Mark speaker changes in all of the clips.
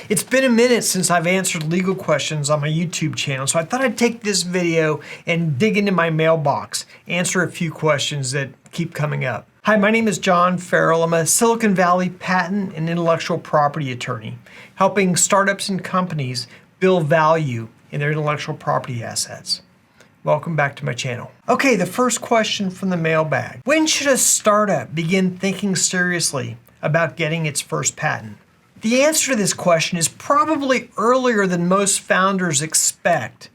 Speaker 1: It's been a minute since I've answered legal questions on my YouTube channel, so I thought I'd take this video and dig into my mailbox, answer a few questions that keep coming up. Hi, my name is Carr Ferrell. I'm a Silicon Valley patent and intellectual property attorney, helping startups and companies build value in their intellectual property assets. Welcome back to my channel. Okay, the first question from the mailbag. When should a startup begin thinking seriously about getting its first patent? The answer to this question is probably earlier than most founders expect,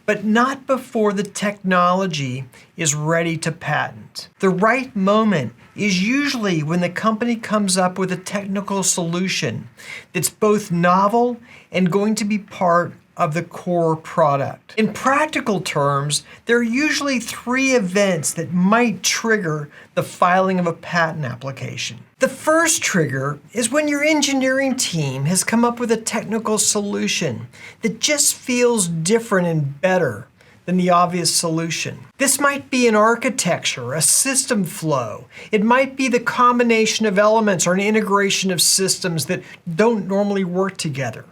Speaker 1: but not before the technology is ready to patent. The right moment is usually when the company comes up with a technical solution that's both novel and going to be part of the core product. In practical terms, there are usually three events that might trigger the filing of a patent application. The first trigger is when your engineering team has come up with a technical solution that just feels different and better than the obvious solution. This might be an architecture, a system flow. It might be the combination of elements or an integration of systems that don't normally work together.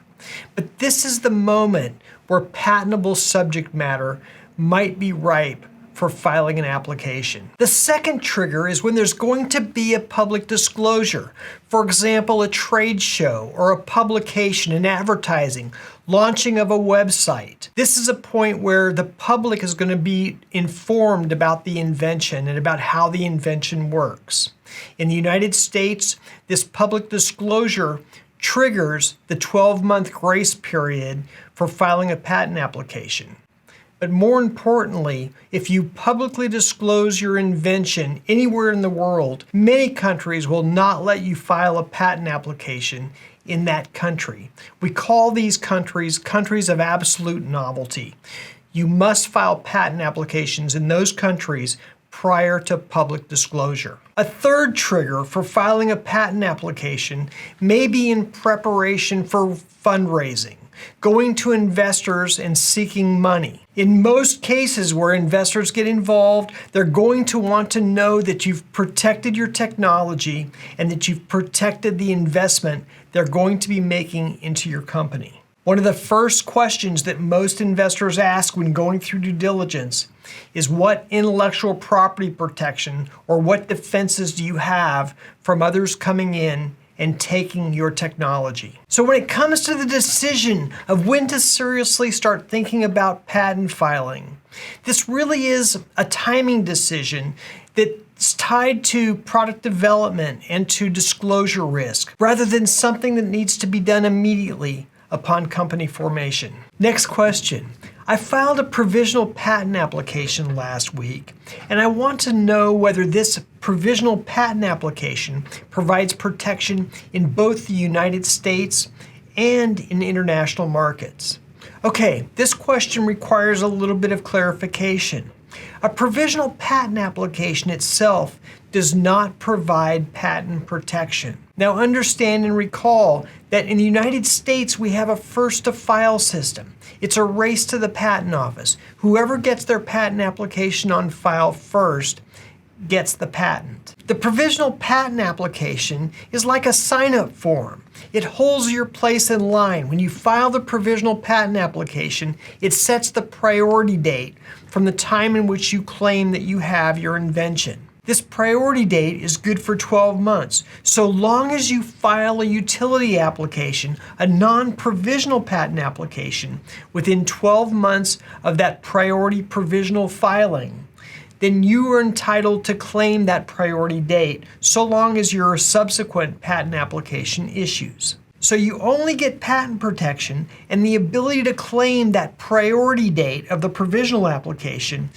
Speaker 1: But this is the moment where patentable subject matter might be ripe for filing an application. The second trigger is when there's going to be a public disclosure. For example, a trade show or a publication, an advertising, launching of a website. This is a point where the public is going to be informed about the invention and about how the invention works. In the United States, this public disclosure triggers the 12-month grace period for filing a patent application. But more importantly, if you publicly disclose your invention anywhere in the world, many countries will not let you file a patent application in that country. We call these countries countries of absolute novelty. You must file patent applications in those countries prior to public disclosure. A third trigger for filing a patent application may be in preparation for fundraising, going to investors and seeking money. In most cases where investors get involved, they're going to want to know that you've protected your technology and that you've protected the investment they're going to be making into your company. One of the first questions that most investors ask when going through due diligence is what intellectual property protection or what defenses do you have from others coming in and taking your technology. So when it comes to the decision of when to seriously start thinking about patent filing, this really is a timing decision that's tied to product development and to disclosure risk, rather than something that needs to be done immediately upon company formation. Next question. I filed a provisional patent application last week, and I want to know whether this provisional patent application provides protection in both the United States and in international markets. Okay, this question requires a little bit of clarification. A provisional patent application itself does not provide patent protection. Now understand and recall that in the United States we have a first to file system. It's a race to the patent office. Whoever gets their patent application on file first gets the patent. The provisional patent application is like a sign-up form. It holds your place in line. When you file the provisional patent application, it sets the priority date from the time in which you claim that you have your invention. This priority date is good for 12 months, so long as you file a utility application, a non-provisional patent application, within 12 months of that priority provisional filing, then you are entitled to claim that priority date so long as your subsequent patent application issues. So you only get patent protection and the ability to claim that priority date of the provisional application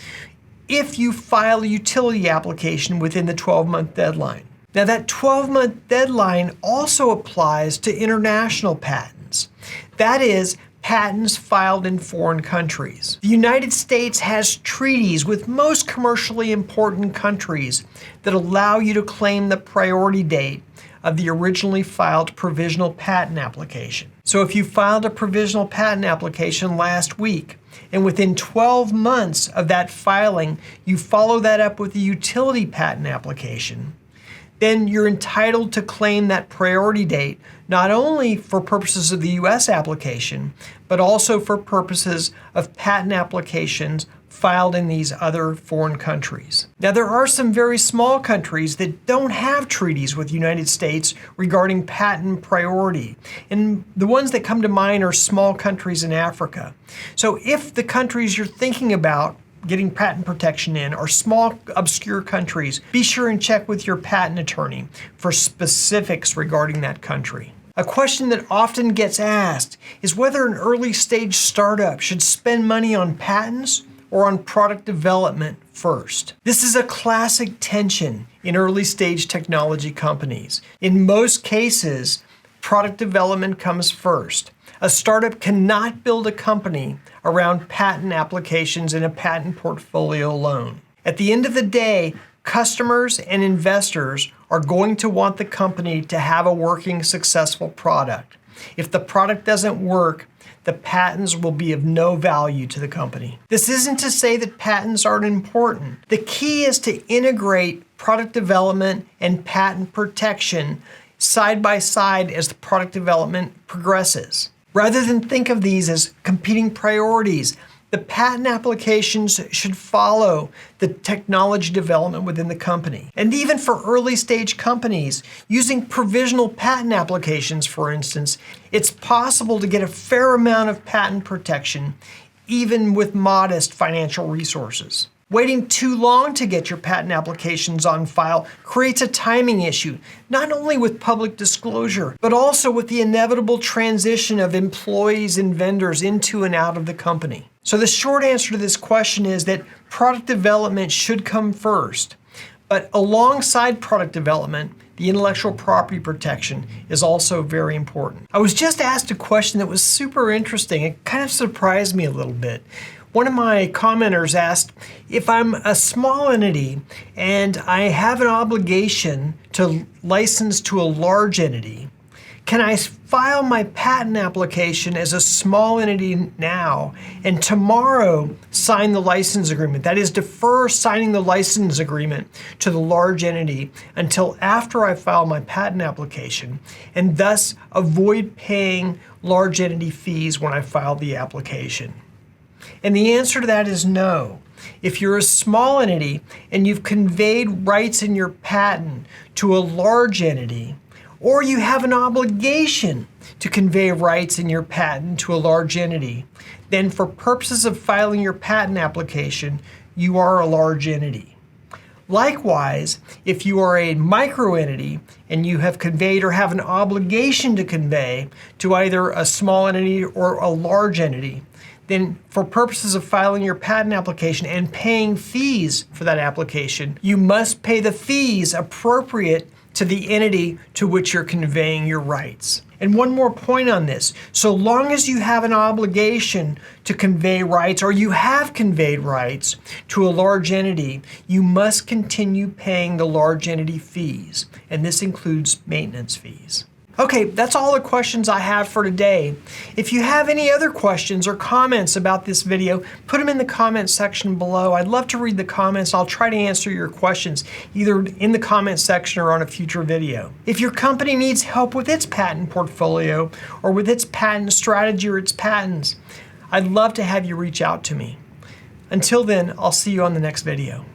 Speaker 1: if you file a utility application within the 12-month deadline. Now that 12-month deadline also applies to international patents. That is, patents filed in foreign countries. The United States has treaties with most commercially important countries that allow you to claim the priority date of the originally filed provisional patent application. So if you filed a provisional patent application last week, and within 12 months of that filing, you follow that up with a utility patent application, then you're entitled to claim that priority date, not only for purposes of the U.S. application, but also for purposes of patent applications filed in these other foreign countries. Now, there are some very small countries that don't have treaties with the United States regarding patent priority. And the ones that come to mind are small countries in Africa. So if the countries you're thinking about getting patent protection in are small, obscure countries, be sure and check with your patent attorney for specifics regarding that country. A question that often gets asked is whether an early stage startup should spend money on patents or on product development first. This is a classic tension in early stage technology companies. In most cases, product development comes first. A startup cannot build a company around patent applications and a patent portfolio alone. At the end of the day, customers and investors are going to want the company to have a working, successful product. If the product doesn't work, the patents will be of no value to the company. This isn't to say that patents aren't important. The key is to integrate product development and patent protection side by side as the product development progresses. Rather than think of these as competing priorities, the patent applications should follow the technology development within the company. And even for early stage companies, using provisional patent applications, for instance, it's possible to get a fair amount of patent protection even with modest financial resources. Waiting too long to get your patent applications on file creates a timing issue, not only with public disclosure, but also with the inevitable transition of employees and vendors into and out of the company. So the short answer to this question is that product development should come first, but alongside product development, the intellectual property protection is also very important. I was just asked a question that was super interesting. It kind of surprised me a little bit. One of my commenters asked, if I'm a small entity and I have an obligation to license to a large entity, can I file my patent application as a small entity now and tomorrow sign the license agreement? That is, defer signing the license agreement to the large entity until after I file my patent application and thus avoid paying large entity fees when I file the application? And the answer to that is no. If you're a small entity and you've conveyed rights in your patent to a large entity, or you have an obligation to convey rights in your patent to a large entity, then for purposes of filing your patent application, you are a large entity. Likewise, if you are a micro entity and you have conveyed or have an obligation to convey to either a small entity or a large entity, then for purposes of filing your patent application and paying fees for that application, you must pay the fees appropriate to the entity to which you're conveying your rights. And one more point on this. So long as you have an obligation to convey rights or you have conveyed rights to a large entity, you must continue paying the large entity fees. And this includes maintenance fees. Okay, that's all the questions I have for today. If you have any other questions or comments about this video, put them in the comments section below. I'd love to read the comments. I'll try to answer your questions either in the comments section or on a future video. If your company needs help with its patent portfolio or with its patent strategy or its patents, I'd love to have you reach out to me. Until then, I'll see you on the next video.